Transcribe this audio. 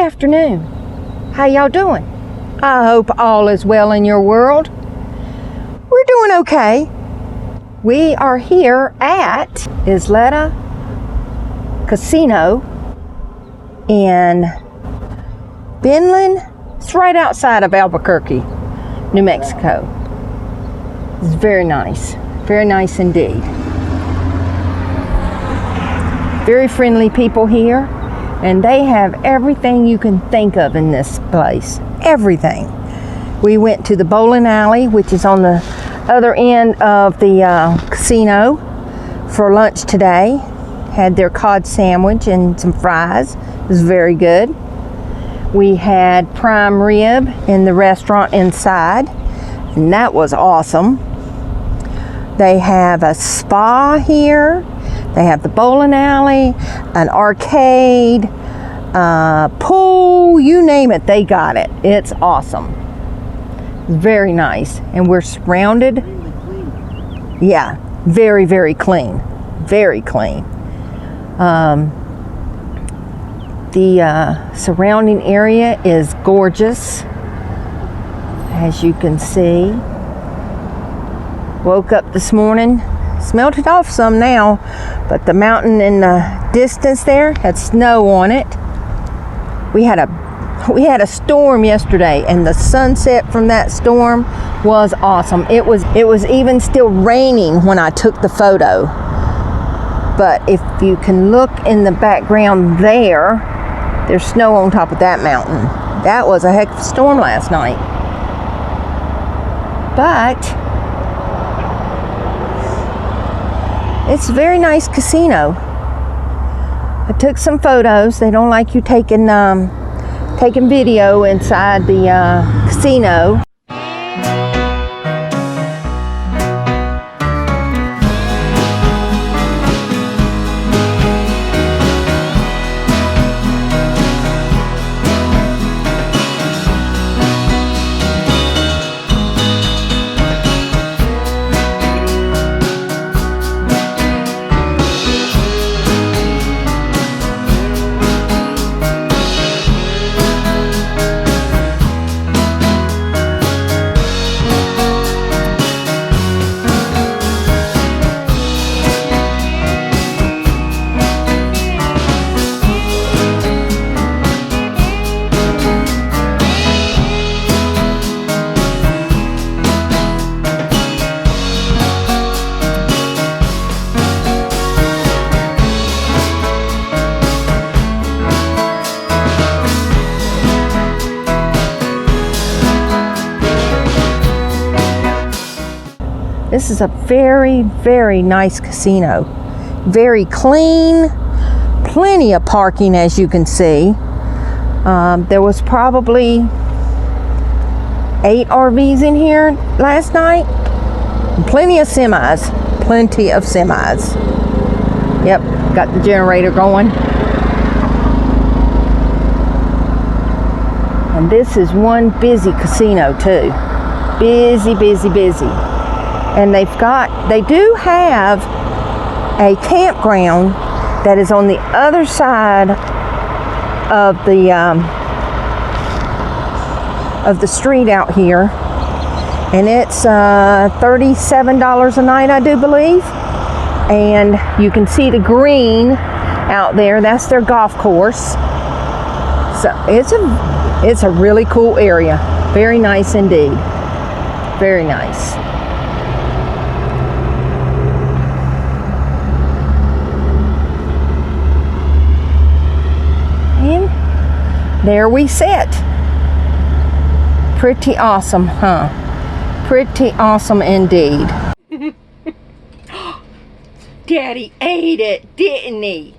afternoon. How y'all doing? I hope all is well in your world. We're doing okay. We are here at Isleta Casino in Binland. It's right outside of Albuquerque, New Mexico. It's very nice indeed. Very friendly people here, and they have everything you can think of in this place. Everything. We went to the bowling alley, which is on the other end of the casino, for lunch today. Had their cod sandwich and some fries. It was very good. We had prime rib in the restaurant inside, and that was awesome. They have a spa here. They have the bowling alley, an arcade, pool, you name it, they got it. It's awesome. Very nice. And we're surrounded. Yeah, very, very clean. Very clean. The surrounding area is gorgeous, as you can see. Woke up this morning, smelled it off some now, but the mountain in the distance there had snow on it. We had a storm yesterday, and the sunset from that storm was awesome. It was even still raining when I took the photo. But if you can look in the background there's snow on top of that mountain. That was a heck of a storm last night. But it's a very nice casino. I took some photos. They don't like you taking video inside the casino. This is a very, very nice casino. Very clean, plenty of parking, as you can see. There was probably 8 RVs in here last night. Plenty of semis. Yep, got the generator going. And this is one busy casino too. Busy. And they do have a campground that is on the other side of the street out here, and it's $37 a night, I do believe. And you can see the green out there. That's their golf course. So it's a really cool area. Very nice indeed. Very nice. There we sit. Pretty awesome, huh? Pretty awesome indeed. Daddy ate it, didn't he?